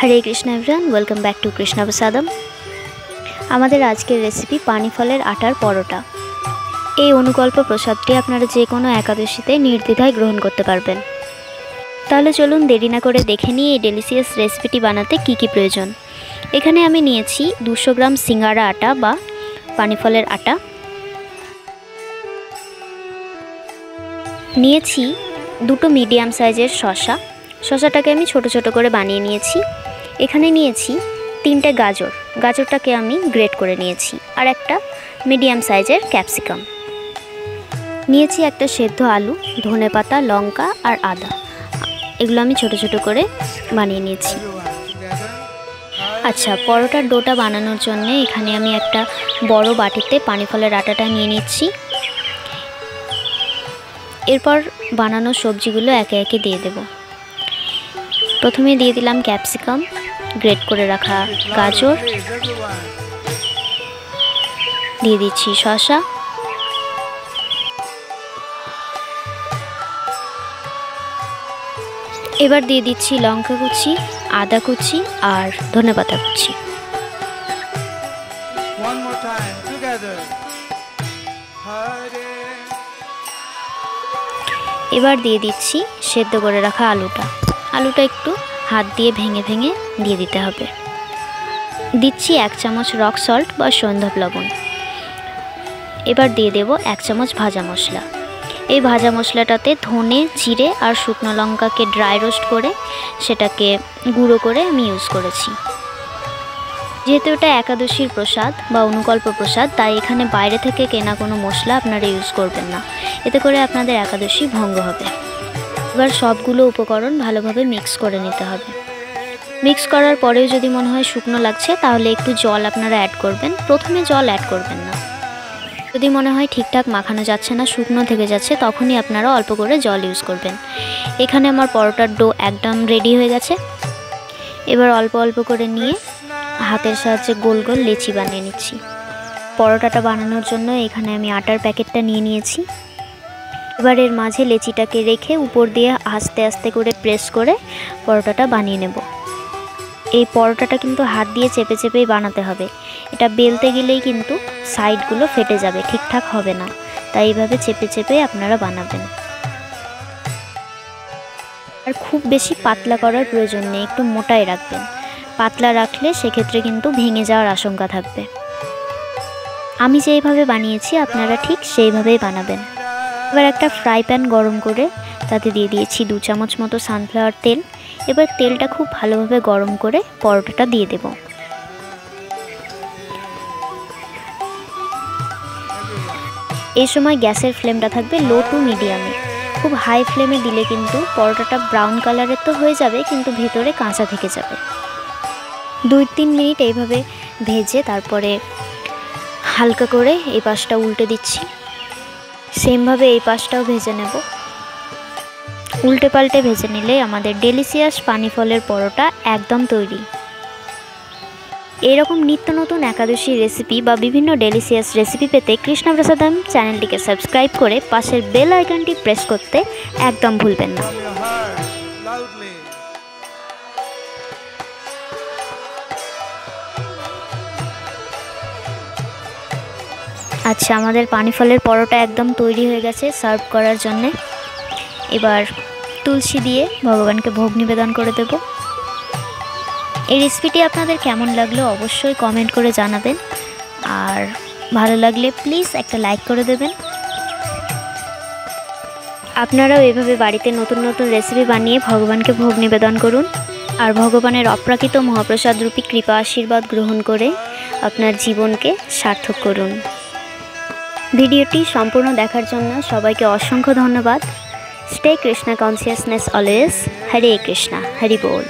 Hare Krishna everyone, welcome back to Krishna প্রসাদম। আমাদের আজকের recipe পানি ফলের আটার পরোটা। এই অনুকল্প প্রসাদটি আপনারা যে কোনো একাদশীতে নির্দ্বিধায় গ্রহণ করতে পারবেন। তাহলে চলুন দেরি না করে দেখে নিই এই ডেলিশিয়াস রেসিপিটি বানাতে কি কি প্রয়োজন। এখানে আমি নিয়েছি 200 গ্রাম সিঙ্গারা আটা বা পানি ফলের আটা, নিয়েছি দুটো মিডিয়াম সাইজের শসাটাকে আমি ছোট ছোট করে বানিয়ে নিয়েছি। এখানে নিয়েছি 3টে গাজরটাকে আমি গ্রেট করে নিয়েছি, আর একটা মিডিয়াম সাইজের ক্যাপসিকাম নিয়েছি, একটা সেদ্ধ আলু, ধনেপাতা, লঙ্কা আর আদা, এগুলো আমি ছোট ছোট করে বানিয়ে নিয়েছি। আচ্ছা, পরোটার ডোটা বানানোর জন্য এখানে আমি একটা বড় বাটিতে পানি ফলের আটাটা নিয়ে নিচ্ছি। এরপর বানানো সবজিগুলো একে একে দিয়ে দেব। প্রথমে দিয়ে দিলাম ক্যাপসিকাম, গ্রেট করে রাখা গাজর, দিয়ে দিচ্ছি শসা, এবার দিয়ে দিচ্ছি লঙ্কা কুচি, আদা কুচি আর ধনেপাতা কুচি। এবার দিয়ে দিচ্ছি সেদ্ধ করে রাখা আলুটা একটু হাত দিয়ে ভেঙে ভেঙে দিয়ে দিতে হবে। দিচ্ছি 1 চামচ রক সল্ট বা সন্ধ্যা লবণ। এবার দিয়ে দেব 1 চামচ ভাজা মশলা। এই ভাজা মশলাটাতে ধনে, জিরে আর শুকনো লঙ্কাকে ড্রাই রোস্ট করে সেটাকে গুঁড়ো করে আমি ইউজ করেছি। যেহেতু এটা একাদশীর প্রসাদ বা অনুকল্প প্রসাদ, তাই এখানে বাইরে থেকে কেনা কোনো মশলা আপনারা ইউজ করবেন না, এতে করে আপনাদের একাদশী ভঙ্গ হবে। এবার সবগুলো উপকরণ ভালোভাবে মিক্স করে নিতে হবে। মিক্স করার পরেও যদি মনে হয় শুকনো লাগছে, তাহলে একটু জল আপনারা অ্যাড করবেন। প্রথমে জল অ্যাড করবেন না। যদি মনে হয় ঠিকঠাক মাখানো যাচ্ছে না, শুকনো থেকে যাচ্ছে, তখনই আপনারা অল্প করে জল ইউজ করবেন। এখানে আমার পরোটার ডো একদম রেডি হয়ে গেছে। এবার অল্প অল্প করে নিয়ে হাতের সাহায্যে গোল গোল লেচি বানিয়ে নিচ্ছি। পরোটাটা বানানোর জন্য এখানে আমি আটার প্যাকেটটা নিয়ে নিয়েছি। এবার এর মাঝে লেচিটাকে রেখে উপর দিয়ে আস্তে আস্তে করে প্রেস করে পরোটাটা বানিয়ে নেব। এই পরোটাটা কিন্তু হাত দিয়ে চেপে চেপেই বানাতে হবে। এটা বেলতে গেলেই কিন্তু সাইডগুলো ফেটে যাবে, ঠিকঠাক হবে না, তাই এইভাবে চেপে চেপে আপনারা বানাবেন। আর খুব বেশি পাতলা করার প্রয়োজন নেই, একটু মোটাই রাখবেন। পাতলা রাখলে সেক্ষেত্রে কিন্তু ভেঙে যাওয়ার আশঙ্কা থাকবে। আমি যেইভাবে বানিয়েছি আপনারা ঠিক সেইভাবেই বানাবেন। এবার একটা ফ্রাই প্যান গরম করে তাতে দিয়ে দিয়েছি 2 চামচ মতো সানফ্লাওয়ার তেল। এবার তেলটা খুব ভালোভাবে গরম করে পরোটাটা দিয়ে দেব। এই সময় গ্যাসের ফ্লেমটা থাকবে লো টু মিডিয়ামে। খুব হাই ফ্লেমে দিলে কিন্তু পরোটাটা ব্রাউন কালারের তো হয়ে যাবে, কিন্তু ভেতরে কাঁচা থেকে যাবে। 2-3 মিনিট এইভাবে ভেজে তারপরে হালকা করে এই পাশটা উল্টে দিচ্ছি। সেমভাবে এই পাশটাও ভেজে নেব। উল্টে পাল্টে ভেজে নিলে আমাদের ডেলিশিয়াস পানি ফলের পরোটা একদম তৈরি। এরকম নিত্য নতুন একাদশী রেসিপি বা বিভিন্ন ডেলিশিয়াস রেসিপি পেতে কৃষ্ণ প্রসাদম চ্যানেলটিকে সাবস্ক্রাইব করে পাশের বেল আইকনটি প্রেস করতে একদম ভুলবেন না। আচ্ছা, আমাদের পানি ফলের পরোটা একদম তৈরি হয়ে গেছে সার্ভ করার জন্যে। এবার তুলসী দিয়ে ভগবানকে ভোগ নিবেদন করে দেব। এই রেসিপিটি আপনাদের কেমন লাগলো অবশ্যই কমেন্ট করে জানাবেন, আর ভালো লাগলে প্লিজ একটা লাইক করে দেবেন। আপনারাও এভাবে বাড়িতে নতুন নতুন রেসিপি বানিয়ে ভগবানকে ভোগ নিবেদন করুন, আর ভগবানের অপ্রাকৃত মহাপ্রসাদ রূপী কৃপা আশীর্বাদ গ্রহণ করে আপনার জীবনকে সার্থক করুন। ভিডিওটি সম্পূর্ণ দেখার জন্য সবাইকে অসংখ্য ধন্যবাদ। Stay Krishna consciousness always. Hare Krishna, Hari বল।